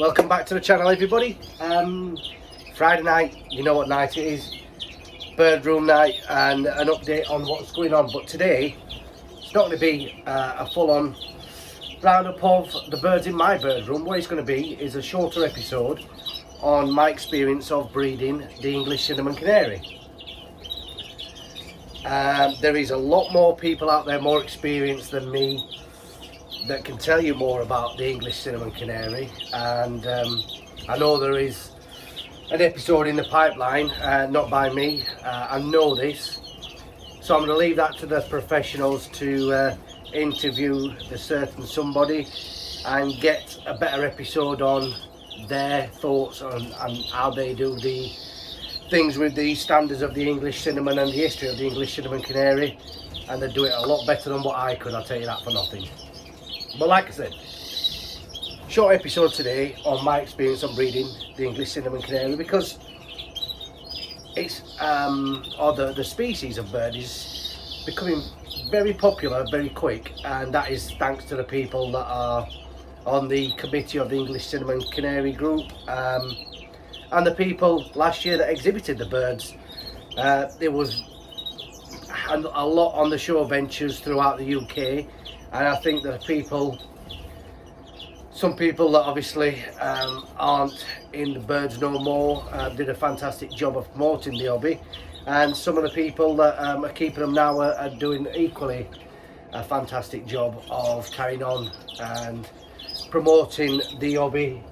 Welcome back to the channel, everybody. Friday night, you know what night it is, bird room night, and an update on what's going on. But today it's not going to be a full-on roundup of the birds in my bird room. What it's going to be is a shorter episode on my experience of breeding the English cinnamon canary. There is a lot more people out there more experienced than me that can tell you more about the English cinnamon canary, and I know there is an episode in the pipeline, not by me. I know this, so I'm going to leave that to the professionals to interview the certain somebody and get a better episode on their thoughts on how they do the things with the standards of the English cinnamon and the history of the English cinnamon canary, and they do it a lot better than what I could, I'll tell you that for nothing. But like I said, short episode today on my experience on breeding the English cinnamon canary, because it's or the species of bird is becoming very popular very quick, and that is thanks to the people that are on the committee of the English cinnamon canary group, and the people last year that exhibited the birds. There was a lot on the show benches throughout the UK, and I think that some people that obviously aren't in the birds no more did a fantastic job of promoting the hobby, and some of the people that are keeping them now are doing equally a fantastic job of carrying on and promoting the hobby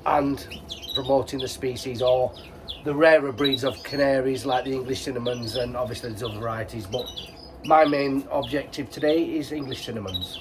and promoting the species, or the rarer breeds of canaries like the English cinnamons, and obviously there's other varieties, but my main objective today is English cinnamons.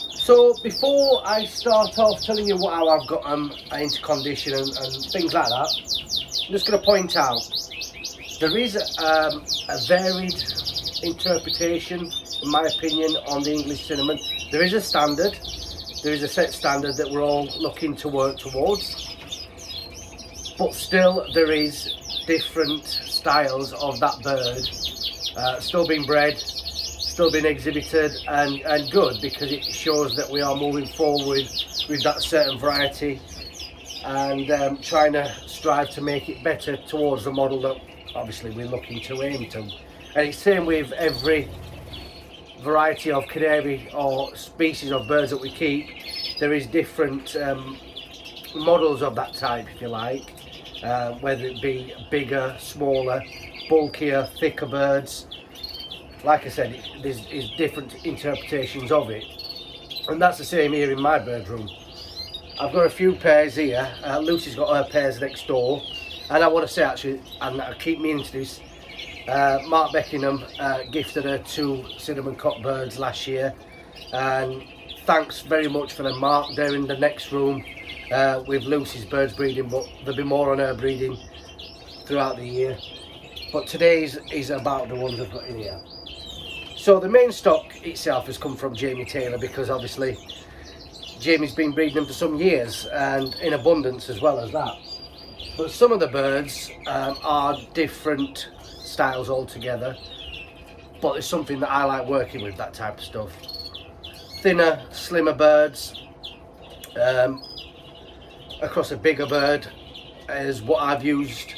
So before I start off telling you how I've got them into condition and things like that, I'm just going to point out there is a varied interpretation, in my opinion, on the English cinnamon. There is a standard, there is a set standard that we're all looking to work towards, but still there is different styles of that bird still being bred, still being exhibited, and good, because it shows that we are moving forward with that certain variety and trying to strive to make it better towards the model that obviously we're looking to aim to. And it's the same with every variety of canary or species of birds that we keep. There is different models of that type, if you like, whether it be bigger, smaller, bulkier, thicker birds. Like I said, there's different interpretations of it, and that's the same here in my bird room. I've got a few pairs here. Lucy's got her pairs next door, and I want to say actually, and I keep meaning to this, Mark Beckingham gifted her 2 cinnamon cock birds last year, and thanks very much for them, Mark. They're in the next room with Lucy's birds breeding, but there'll be more on her breeding throughout the year. But today's is about the ones I've got in here. So the main stock itself has come from Jamie Taylor, because obviously Jamie's been breeding them for some years and in abundance as well as that. But some of the birds are different styles altogether, but it's something that I like working with, that type of stuff. Thinner, slimmer birds across a bigger bird is what I've used.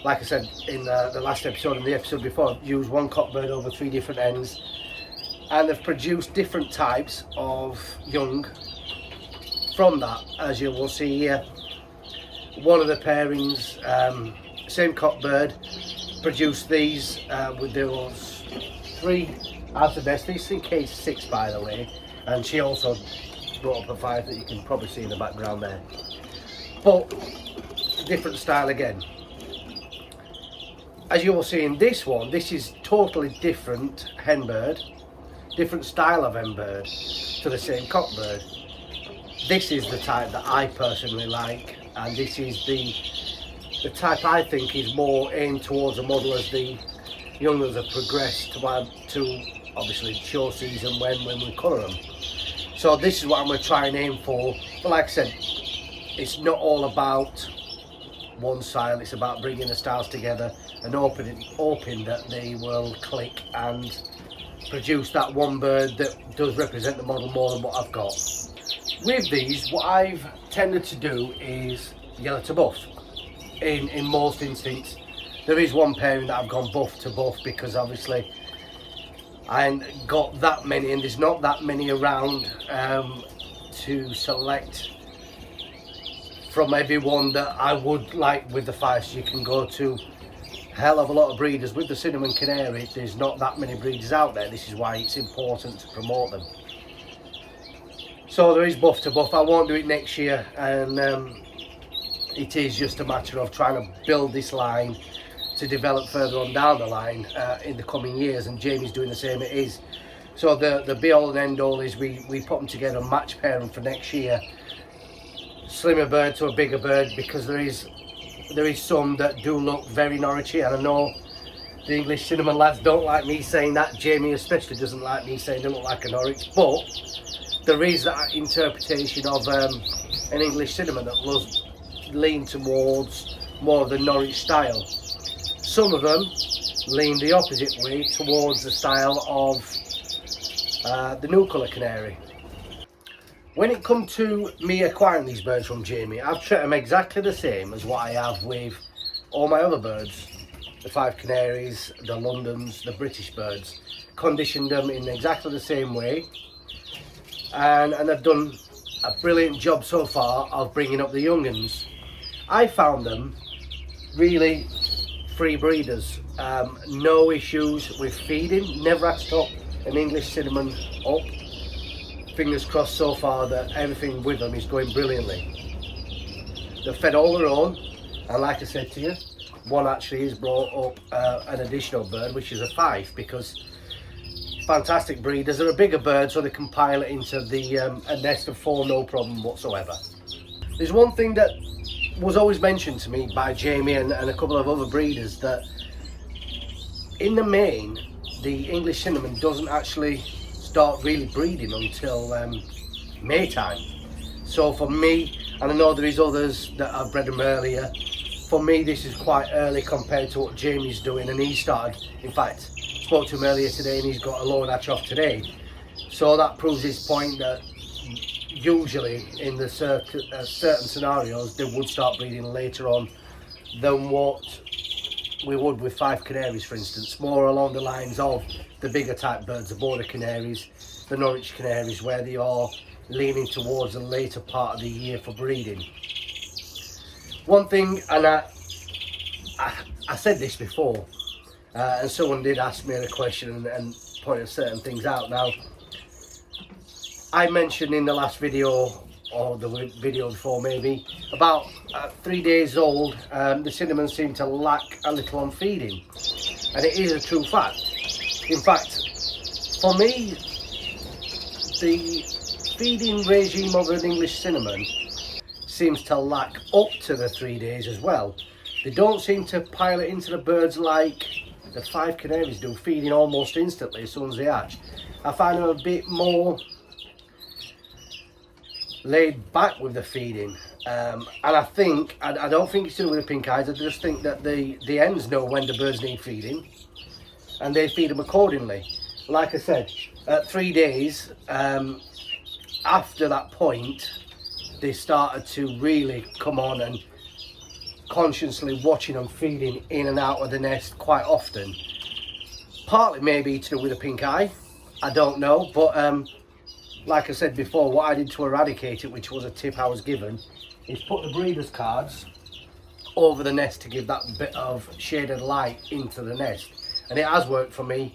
Like I said in the last episode and the episode before, I've used one cock bird over 3 different ends, and they've produced different types of young from that, as you will see here. One of the pairings, same cock bird, produced these with those 3 out of best. These in case 6, by the way, and she also brought up a 5 that you can probably see in the background there. But different style again. As you will see in this one, this is totally different hen bird, different style of hen bird to the same cock bird. This is the type that I personally like, and this is the type I think is more aimed towards a model as the young ones have progressed to obviously show season when we colour them. So this is what I'm going to try and aim for. But like I said, it's not all about one style, it's about bringing the styles together and hoping that they will click and produce that one bird that does represent the model more than what I've got. With these, what I've tended to do is yellow to buff in most instances. There is one pairing that I've gone buff to buff because obviously I ain't got that many and there's not that many around to select from everyone that I would like with the five. So you can go to a hell of a lot of breeders. With the cinnamon canary, there's not that many breeders out there. This is why it's important to promote them. So there is buff to buff. I won't do it next year, and it is just a matter of trying to build this line to develop further on down the line in the coming years, and Jamie's doing the same. It is. So the be all and end all is we put them together and match pair them for next year. Slimmer bird to a bigger bird, because there is some that do look very Norwichy, and I know the English cinnamon lads don't like me saying that. Jamie especially doesn't like me saying they look like a Norwich, but there is that interpretation of an English cinnamon that lean towards more of the Norwich style. Some of them lean the opposite way towards the style of the new colour canary. When it comes to me acquiring these birds from Jamie, I've treated them exactly the same as what I have with all my other birds. The five canaries, the Londons, the British birds. Conditioned them in exactly the same way. And I've done a brilliant job so far of bringing up the young uns. I found them really free breeders. No issues with feeding. Never had to top an English cinnamon up. Fingers crossed so far that everything with them is going brilliantly. They're fed all their own, and like I said to you, one actually has brought up an additional bird, which is a five, because fantastic breeders. They're a bigger bird, so they can pile it into the a nest of four, no problem whatsoever. There's one thing that was always mentioned to me by Jamie and a couple of other breeders, that in the main, the English cinnamon doesn't actually start really breeding until May time. So for me, and I know there is others that have bred them earlier, for me this is quite early compared to what Jamie's doing, and he started, in fact, spoke to him earlier today and he's got a load hatch off today. So that proves his point that usually in the certain scenarios they would start breeding later on than what we would with five canaries, for instance, more along the lines of the bigger type birds, the border canaries, the Norwich canaries, where they are leaning towards the later part of the year for breeding. One thing, and I said this before, and someone did ask me the question and pointed certain things out. Now, I mentioned in the last video, or the video before maybe, about 3 days old, the cinnamon seemed to lack a little on feeding, and it is a true fact. In fact, for me, the feeding regime of an English cinnamon seems to lack up to the 3 days as well. They don't seem to pile it into the birds like the five canaries do, feeding almost instantly as soon as they hatch. I find them a bit more laid back with the feeding, and I think, I don't think it's to do with the pink eyes. I just think that the hens know when the birds need feeding and they feed them accordingly. Like I said, at 3 days, after that point, they started to really come on and consciously watching them feeding in and out of the nest quite often. Partly maybe to do with a pink eye, I don't know, but like I said before, what I did to eradicate it, which was a tip I was given, is put the breeders' cards over the nest to give that bit of shaded light into the nest, and it has worked for me.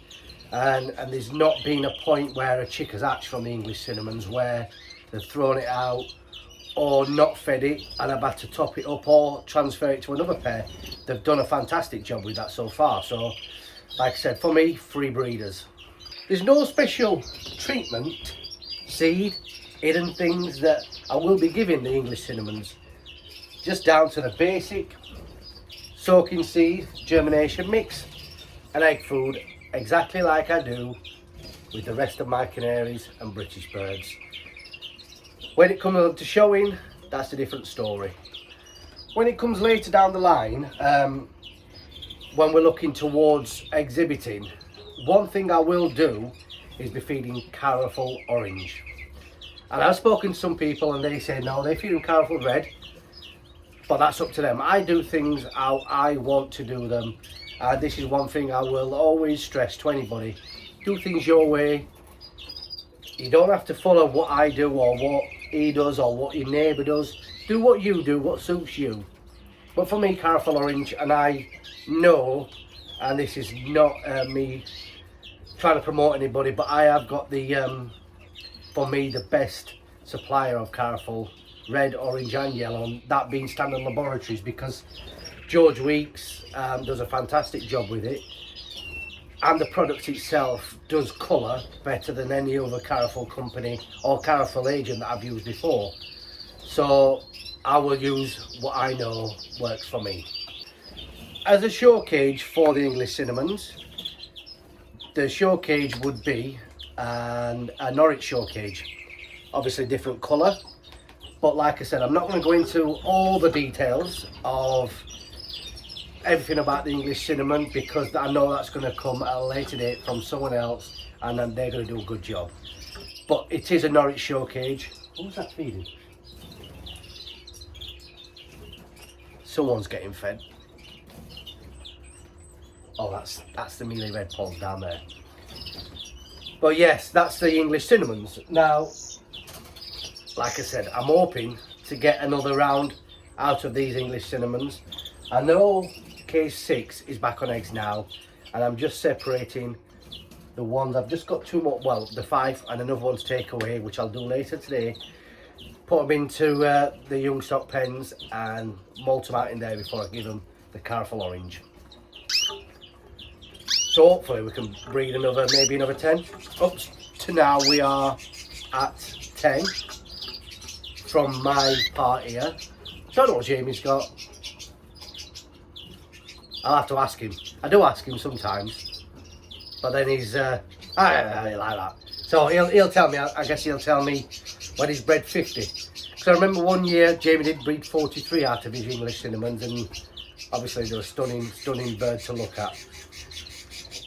And there's not been a point where a chick has hatched from the English cinnamons where they've thrown it out or not fed it and I've had to top it up or transfer it to another pair. They've done a fantastic job with that so far. So like I said, for me, free breeders. There's no special treatment, seed, hidden things that I will be giving the English cinnamons. Just down to the basic soaking seed, germination mix and egg food, exactly like I do with the rest of my canaries and British birds. When it comes up to showing, that's a different story. When it comes later down the line, when we're looking towards exhibiting, one thing I will do is be feeding Caraful Orange. And I've spoken to some people and they say no, they feed them colourful red, but that's up to them. I do things how I want to do them. This is one thing I will always stress to anybody. Do things your way. You don't have to follow what I do or what he does or what your neighbour does. Do what you do, what suits you. But for me, colourful orange, and I know, and this is not me trying to promote anybody, but I have got the, for me, the best supplier of colourful red, orange and yellow, and that being Standard Laboratories, because George Weeks does a fantastic job with it, and the product itself does colour better than any other colourful company or colourful agent that I've used before. So I will use what I know works for me. As a show cage for the English cinnamons, the show cage would be a Norwich show cage. Obviously different colour, but like I said, I'm not going to go into all the details of everything about the English cinnamon, because I know that's going to come at a later date from someone else, and then they're going to do a good job. But it is a Norwich show cage. Who's that feeding? Someone's getting fed. Oh, that's the mealy red poles down there. But yes, that's the English cinnamons. Now, like I said, I'm hoping to get another round out of these English cinnamons. I know case 6 is back on eggs now, and I'm just separating the ones. I've just got 2 more, well, the 5 and another one to take away, which I'll do later today. Put them into the young stock pens and molt them out in there before I give them the colourful orange. So hopefully we can breed another, maybe another 10. Up to now we are at 10 from my part here. Don't know what Jamie's got. I'll have to ask him. I do ask him sometimes, but then he's I like that. So he'll tell me. I guess he'll tell me when he's bred 50. Because I remember one year Jamie did breed 43 out of his English cinnamons, and obviously they're a stunning bird to look at.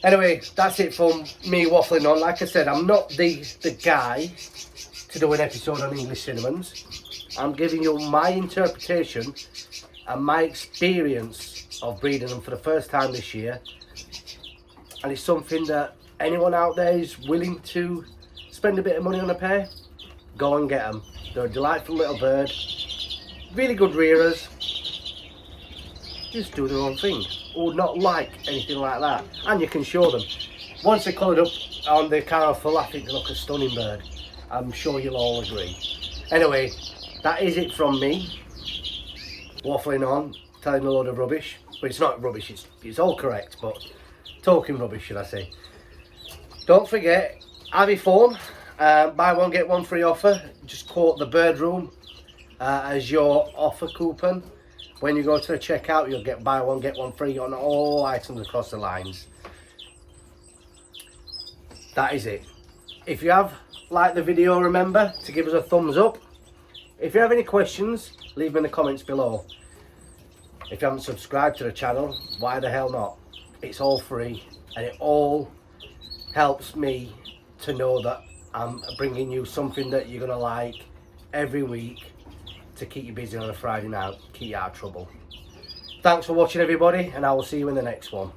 Anyway, that's it from me waffling on. Like I said, I'm not the guy to do an episode on English cinnamons. I'm giving you my interpretation and my experience of breeding them for the first time this year, and it's something that anyone out there is willing to spend a bit of money on a pair, go and get them. They're a delightful little bird, really good rearers, just do their own thing. Or not like anything like that, and you can show them. Once they're coloured up on the colourful, I think they look a stunning bird. I'm sure you'll all agree. Anyway, that is it from me, waffling on, telling a load of rubbish. But it's not rubbish, it's all correct, but talking rubbish, should I say. Don't forget, have your phone, buy one get one free offer. Just quote the Bird Room as your offer coupon. When you go to the checkout, you'll get buy one get one free on all items across the lines. That is it. If you have liked the video, remember to give us a thumbs up. If you have any questions, leave them in the comments below. If you haven't subscribed to the channel, why the hell not? It's all free, and it all helps me to know that I'm bringing you something that you're gonna like every week to keep you busy on a Friday night, keep you out of trouble. Thanks for watching, everybody, and I will see you in the next one.